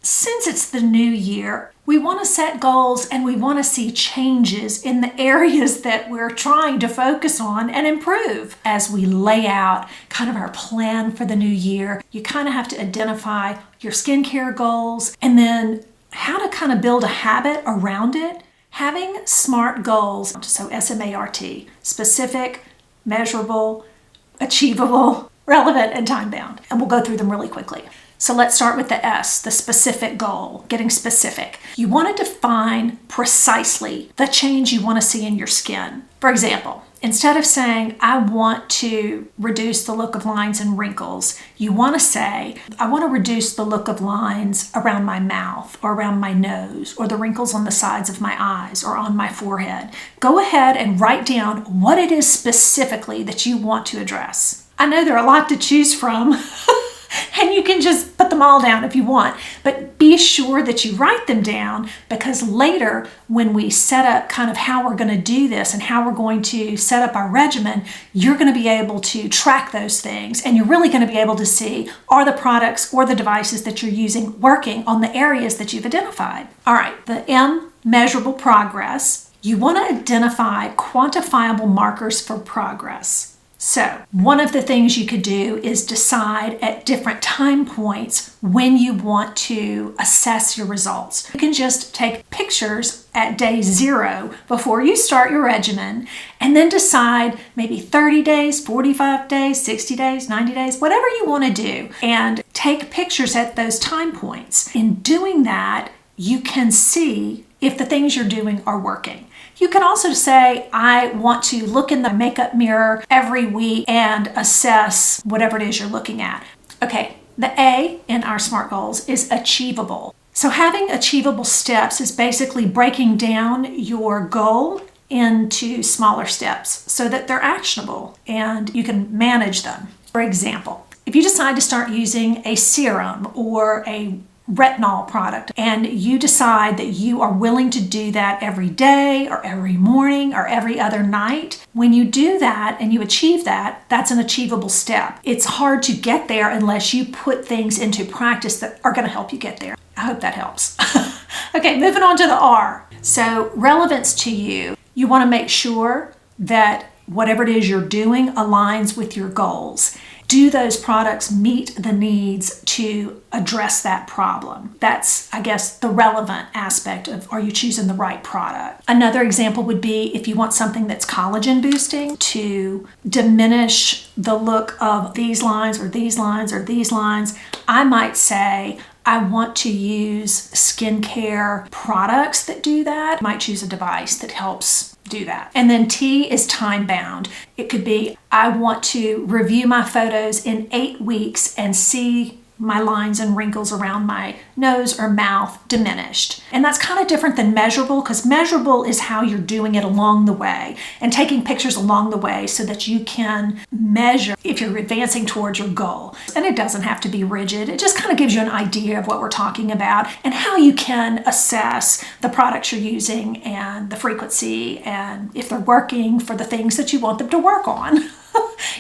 Since it's the new year, we want to set goals and we want to see changes in the areas that we're trying to focus on and improve. As we lay out kind of our plan for the new year, you kind of have to identify your skincare goals and then how to kind of build a habit around it. Having SMART goals, so SMART, specific, measurable, achievable, relevant, and time-bound. And we'll go through them really quickly. So let's start with the S, the specific goal, getting specific. You want to define precisely the change you want to see in your skin. For example, instead of saying, I want to reduce the look of lines and wrinkles, you want to say, I want to reduce the look of lines around my mouth or around my nose or the wrinkles on the sides of my eyes or on my forehead. Go ahead and write down what it is specifically that you want to address. I know there are a lot to choose from. And you can just put them all down if you want, but be sure that you write them down, because later when we set up kind of how we're going to do this and how we're going to set up our regimen, you're going to be able to track those things, and you're really going to be able to see, are the products or the devices that you're using working on the areas that you've identified. All right, the M, measurable progress. You want to identify quantifiable markers for progress. So one of the things you could do is decide at different time points when you want to assess your results. You can just take pictures at day 0 before you start your regimen, and then decide maybe 30 days, 45 days, 60 days, 90 days, whatever you want to do, and take pictures at those time points. In doing that, you can see if the things you're doing are working. You can also say, I want to look in the makeup mirror every week and assess whatever it is you're looking at. Okay, the A in our SMART goals is achievable. So having achievable steps is basically breaking down your goal into smaller steps so that they're actionable and you can manage them. For example, if you decide to start using a serum or a retinol product and you decide that you are willing to do that every day or every morning or every other night, when you do that and you achieve that, that's an achievable step. It's hard to get there unless you put things into practice that are going to help you get there. I hope that helps. Okay, moving on to the R. So relevance to you. You want to make sure that whatever it is you're doing aligns with your goals. Do those products meet the needs to address that problem? That's, I guess, the relevant aspect of, are you choosing the right product? Another example would be if you want something that's collagen boosting to diminish the look of these lines or these lines or these lines, I might say, I want to use skincare products that do that. I might choose a device that helps do that. And then T is time bound. It could be, I want to review my photos in 8 weeks and see my lines and wrinkles around my nose or mouth diminished. And that's kind of different than measurable, because measurable is how you're doing it along the way and taking pictures along the way so that you can measure if you're advancing towards your goal. And it doesn't have to be rigid. It just kind of gives you an idea of what we're talking about and how you can assess the products you're using and the frequency and if they're working for the things that you want them to work on.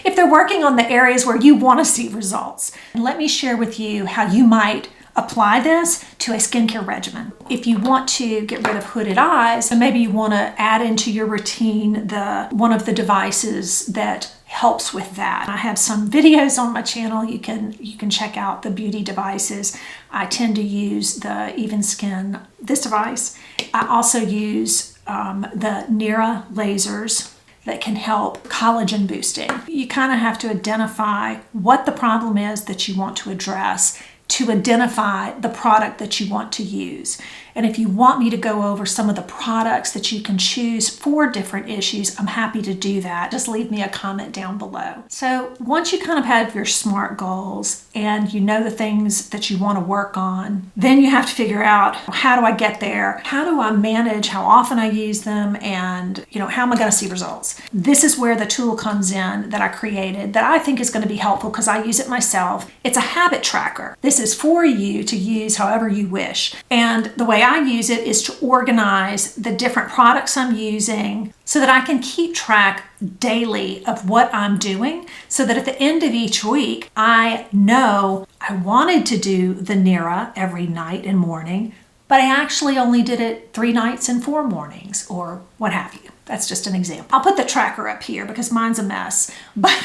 If they're working on the areas where you want to see results. And let me share with you how you might apply this to a skincare regimen. If you want to get rid of hooded eyes, and maybe you want to add into your routine one of the devices that helps with that. I have some videos on my channel. You can check out the beauty devices. I tend to use the Even Skin, this device. I also use the NIRA lasers that can help collagen boosting. You kind of have to identify what the problem is that you want to address to identify the product that you want to use. And if you want me to go over some of the products that you can choose for different issues, I'm happy to do that. Just leave me a comment down below. So once you kind of have your SMART goals and you know the things that you want to work on, then you have to figure out, how do I get there? How do I manage how often I use them? And how am I going to see results? This is where the tool comes in that I created that I think is going to be helpful because I use it myself. It's a habit tracker. This is for you to use however you wish. And the way I use it is to organize the different products I'm using so that I can keep track daily of what I'm doing, so that at the end of each week, I know I wanted to do the NIRA every night and morning, but I actually only did it 3 nights and 4 mornings, or what have you. That's just an example. I'll put the tracker up here because mine's a mess. But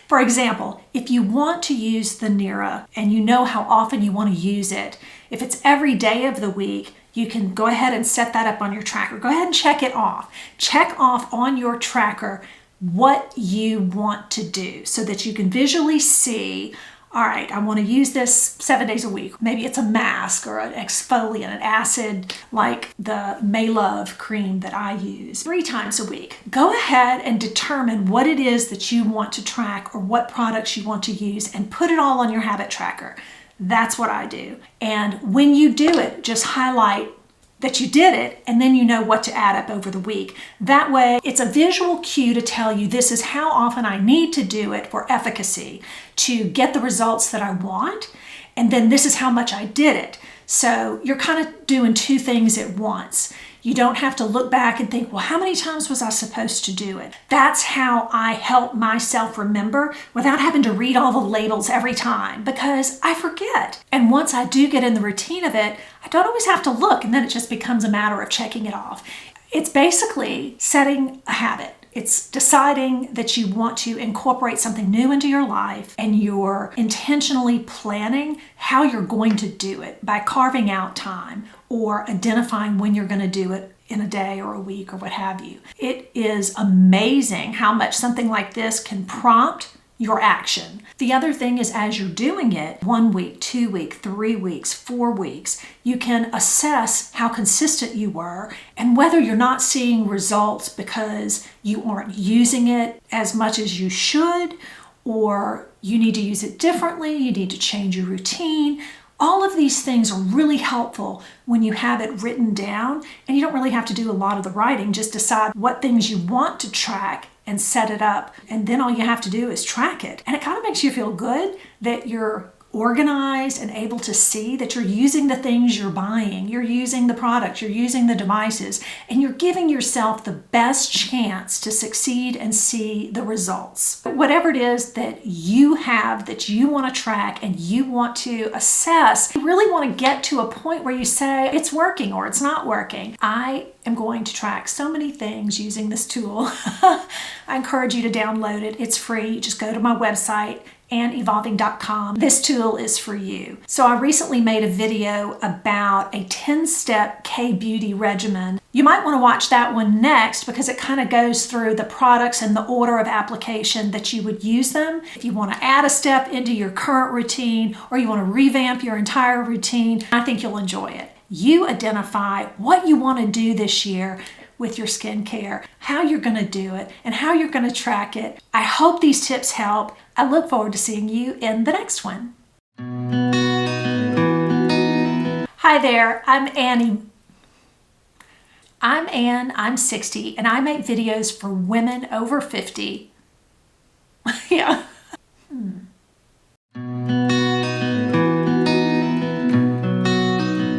for example, if you want to use the NIRA and you know how often you want to use it, if it's every day of the week, you can go ahead and set that up on your tracker. Go ahead and check it off. Check off on your tracker what you want to do so that you can visually see, all right, I want to use this 7 days a week. Maybe it's a mask or an exfoliant, an acid like the May Love cream that I use 3 times a week. Go ahead and determine what it is that you want to track or what products you want to use and put it all on your habit tracker. That's what I do. And when you do it, just highlight that you did it, and then you know what to add up over the week. That way, it's a visual cue to tell you this is how often I need to do it for efficacy to get the results that I want, and then this is how much I did it. So you're kind of doing 2 things at once. You don't have to look back and think, well, how many times was I supposed to do it? That's how I help myself remember without having to read all the labels every time, because I forget. And once I do get in the routine of it, I don't always have to look, and then it just becomes a matter of checking it off. It's basically setting a habit. It's deciding that you want to incorporate something new into your life, and you're intentionally planning how you're going to do it by carving out time or identifying when you're going to do it in a day or a week or what have you. It is amazing how much something like this can prompt your action. The other thing is, as you're doing it, 1 week, 2 weeks, 3 weeks, 4 weeks, you can assess how consistent you were and whether you're not seeing results because you aren't using it as much as you should, or you need to use it differently, you need to change your routine. All of these things are really helpful when you have it written down, and you don't really have to do a lot of the writing. Just decide what things you want to track and set it up, and then all you have to do is track it. And it kind of makes you feel good that you're organized and able to see that you're using the things you're buying, you're using the products, you're using the devices, and you're giving yourself the best chance to succeed and see the results. Whatever it is that you have that you want to track and you want to assess, you really want to get to a point where you say it's working or it's not working. I am going to track so many things using this tool. I encourage you to download it. It's free. Just go to my website, AnnEvolving.com. This tool is for you. So I recently made a video about a 10-step K-beauty regimen. You might want to watch that one next because it kind of goes through the products and the order of application that you would use them. If you want to add a step into your current routine or you want to revamp your entire routine, I think you'll enjoy it. You identify what you want to do this year with your skincare, how you're going to do it, and how you're going to track it. I hope these tips help. I look forward to seeing you in the next one. Hi there, I'm Annie. I'm Ann, I'm 60, and I make videos for women over 50. Yeah.